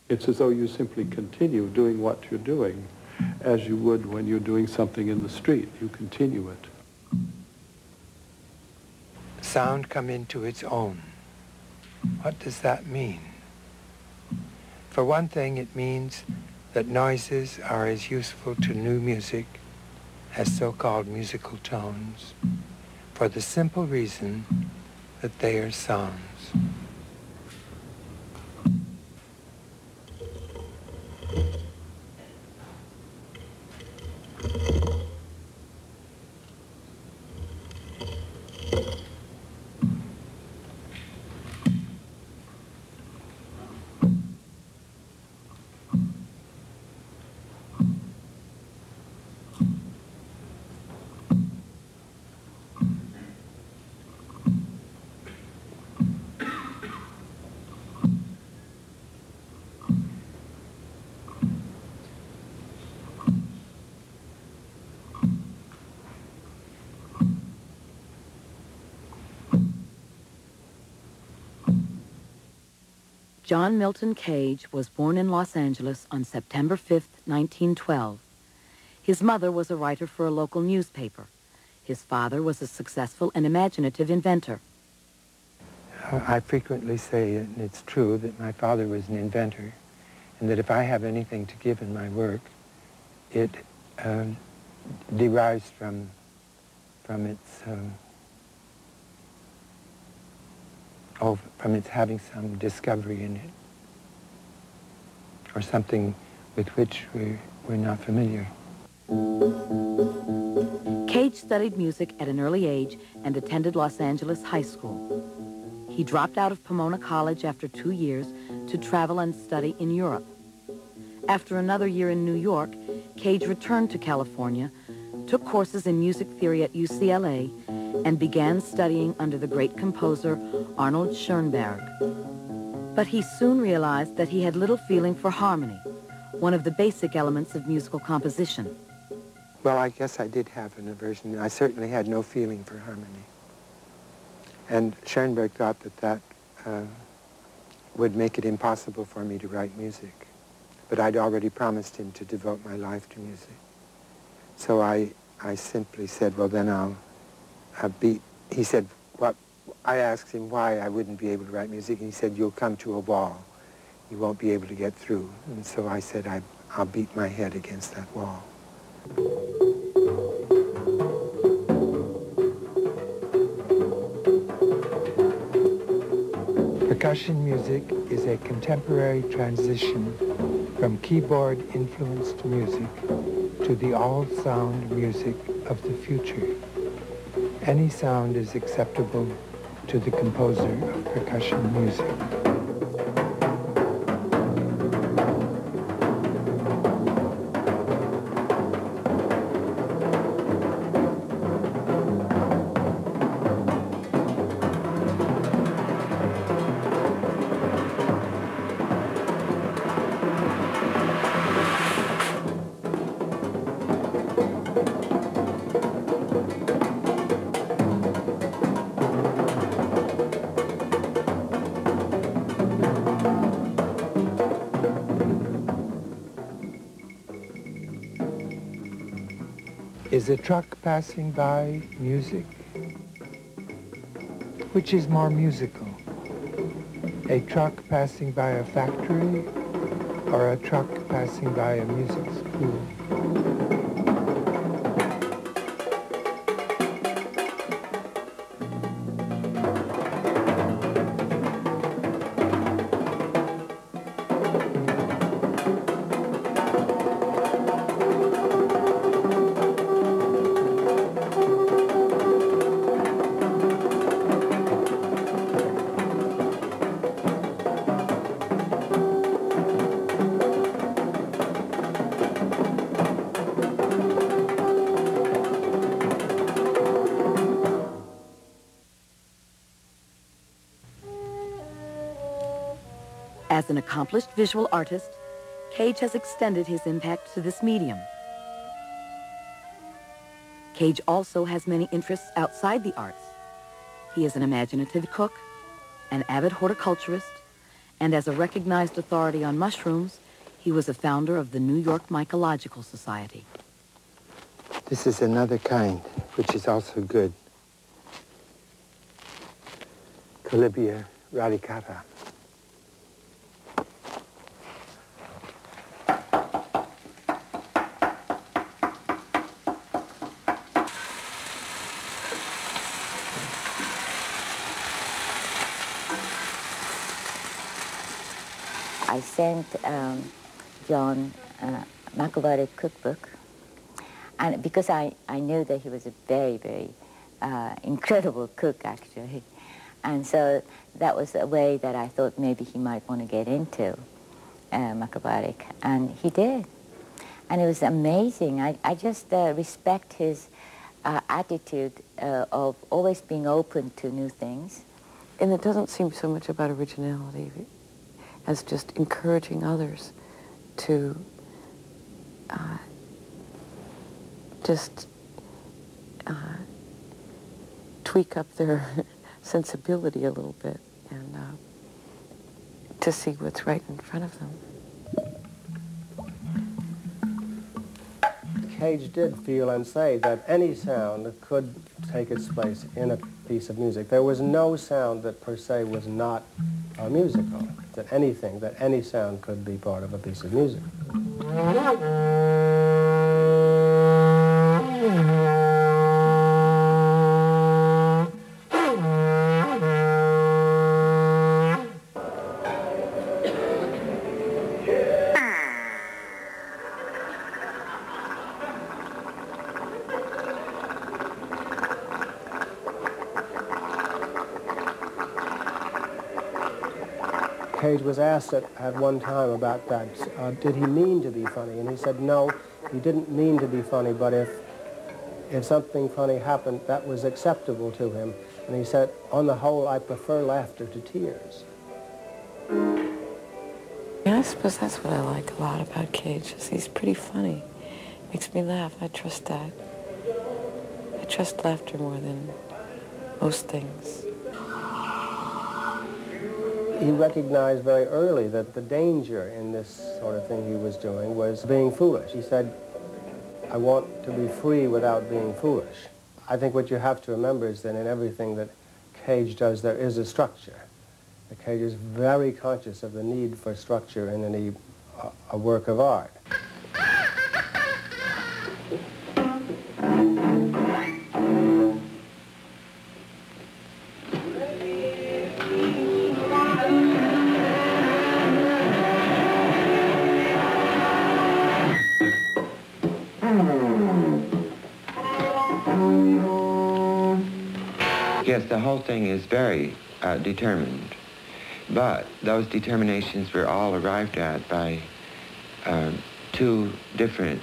It's as though you simply continue doing what you're doing as you would when you're doing something in the street. You continue it. Sound come into its own. What does that mean? For one thing, it means that noises are as useful to new music as so-called musical tones, for the simple reason that they are sounds. John Milton Cage was born in Los Angeles on September 5th, 1912. His mother was a writer for a local newspaper. His father was a successful and imaginative inventor. I frequently say, and it's true, that my father was an inventor, and that if I have anything to give in my work, it derives from its having some discovery in it, or something with which we're not familiar. Cage studied music at an early age and attended Los Angeles High School. He dropped out of Pomona College after 2 years to travel and study in Europe. After another year in New York, Cage returned to California, took courses in music theory at UCLA, and began studying under the great composer Arnold Schoenberg. But he soon realized that he had little feeling for harmony, one of the basic elements of musical composition. Well, I guess I did have an aversion. I certainly had no feeling for harmony. And Schoenberg thought that would make it impossible for me to write music. But I'd already promised him to devote my life to music. So I simply said, well, then I'll beat. He said, what? I asked him why I wouldn't be able to write music, and he said, you'll come to a wall. You won't be able to get through. And so I said, I'll beat my head against that wall. Percussion music is a contemporary transition from keyboard-influenced music to the all-sound music of the future. Any sound is acceptable to the composer of percussion music. Is a truck passing by music? Which is more musical? A truck passing by a factory or a truck passing by a music school? As an accomplished visual artist, Cage has extended his impact to this medium. Cage also has many interests outside the arts. He is an imaginative cook, an avid horticulturist, And as a recognized authority on mushrooms, he was a founder of the New York Mycological Society. This is another kind, which is also good. Colibia radicata. I sent John Macavity cookbook, and because I knew that he was a very, very incredible cook, actually. And so that was a way that I thought maybe he might want to get into Macavity, and he did. And it was amazing. I just respect his attitude of always being open to new things. And it doesn't seem so much about originality as just encouraging others to just tweak up their sensibility a little bit and to see what's right in front of them. Cage did feel and say that any sound could take its place in a piece of music. There was no sound that per se was not musical, that any sound could be part of a piece of music. Cage was asked at one time about that, did he mean to be funny? And he said, no, he didn't mean to be funny, but if something funny happened, that was acceptable to him. And he said, on the whole, I prefer laughter to tears. Yeah, I suppose that's what I like a lot about Cage, is he's pretty funny. Makes me laugh. I trust that. I trust laughter more than most things. He recognized very early that the danger in this sort of thing he was doing was being foolish. He said, I want to be free without being foolish. I think what you have to remember is that in everything that Cage does, there is a structure. The Cage is very conscious of the need for structure in any a work of art. Yes, the whole thing is very determined, but those determinations were all arrived at by two different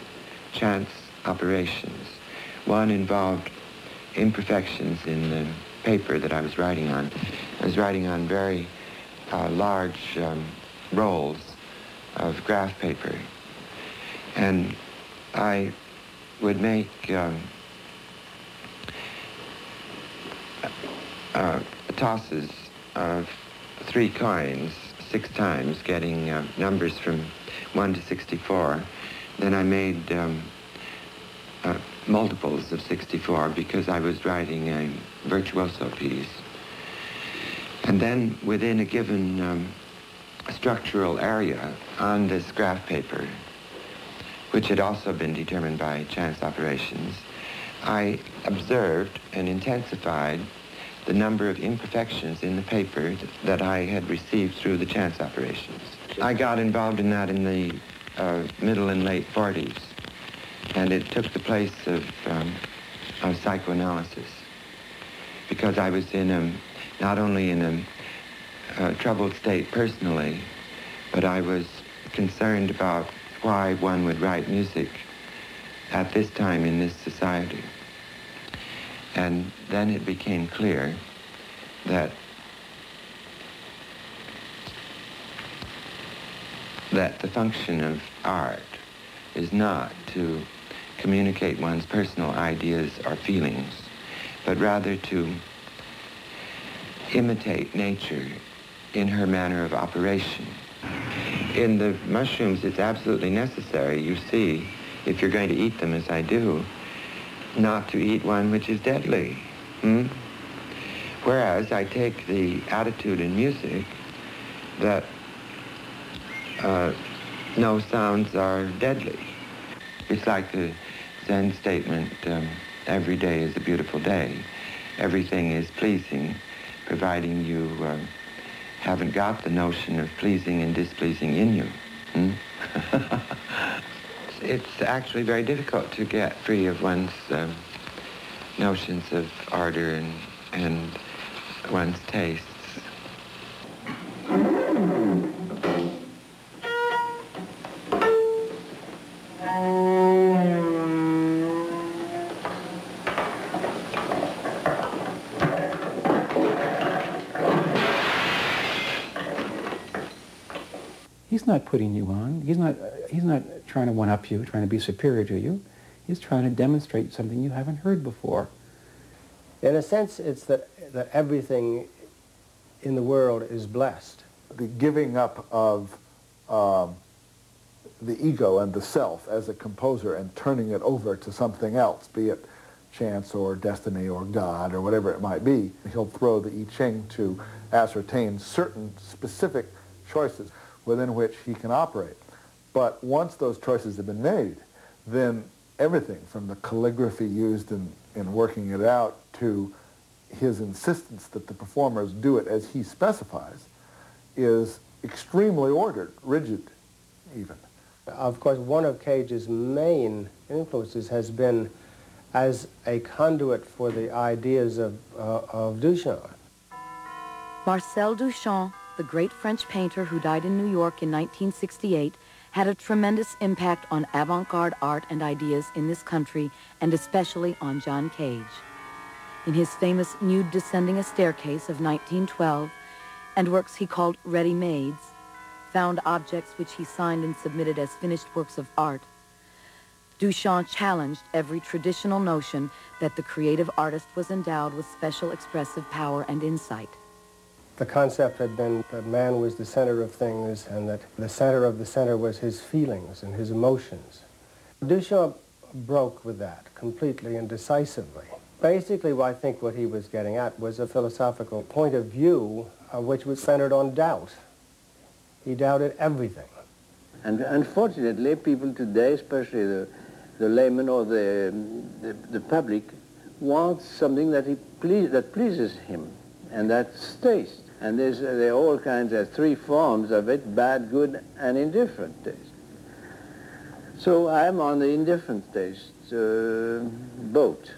chance operations. One involved imperfections in the paper that I was writing on. I was writing on very large rolls of graph paper, and I would make tosses of 3 coins 6 times, getting numbers from 1 to 64. Then I made multiples of 64 because I was writing a virtuoso piece. And then within a given structural area on this graph paper, which had also been determined by chance operations, I observed and intensified the number of imperfections in the paper that I had received through the chance operations. I got involved in that in the middle and late 40s, and it took the place of psychoanalysis, because I was in not only in a troubled state personally, but I was concerned about why one would write music at this time in this society. And then it became clear that the function of art is not to communicate one's personal ideas or feelings, but rather to imitate nature in her manner of operation. In the mushrooms, it's absolutely necessary, you see, if you're going to eat them as I do, not to eat one which is deadly. Whereas I take the attitude in music that no sounds are deadly. It's like the Zen statement, every day is a beautiful day. Everything is pleasing, providing you haven't got the notion of pleasing and displeasing in you. It's actually very difficult to get free of one's notions of ardor and one's tastes. He's not putting you on. He's not trying to one-up you, trying to be superior to you. He's trying to demonstrate something you haven't heard before. In a sense, it's that everything in the world is blessed. The giving up of the ego and the self as a composer and turning it over to something else, be it chance or destiny or God or whatever it might be. He'll throw the I Ching to ascertain certain specific choices within which he can operate. But once those choices have been made, then everything from the calligraphy used in working it out to his insistence that the performers do it as he specifies is extremely ordered, rigid even. Of course, one of Cage's main influences has been as a conduit for the ideas of Duchamp. Marcel Duchamp, the great French painter who died in New York in 1968, had a tremendous impact on avant-garde art and ideas in this country, and especially on John Cage. In his famous Nude Descending a Staircase of 1912, and works he called ready-mades, found objects which he signed and submitted as finished works of art, Duchamp challenged every traditional notion that the creative artist was endowed with special expressive power and insight. The concept had been that man was the center of things and that the center of the center was his feelings and his emotions. Duchamp broke with that completely and decisively. Basically, I think what he was getting at was a philosophical point of view which was centered on doubt. He doubted everything. And unfortunately, people today, especially the layman or the public, want something that pleases him, and that's taste. And there are all kinds of three forms of it: bad, good, and indifferent taste. So I'm on the indifferent taste boat.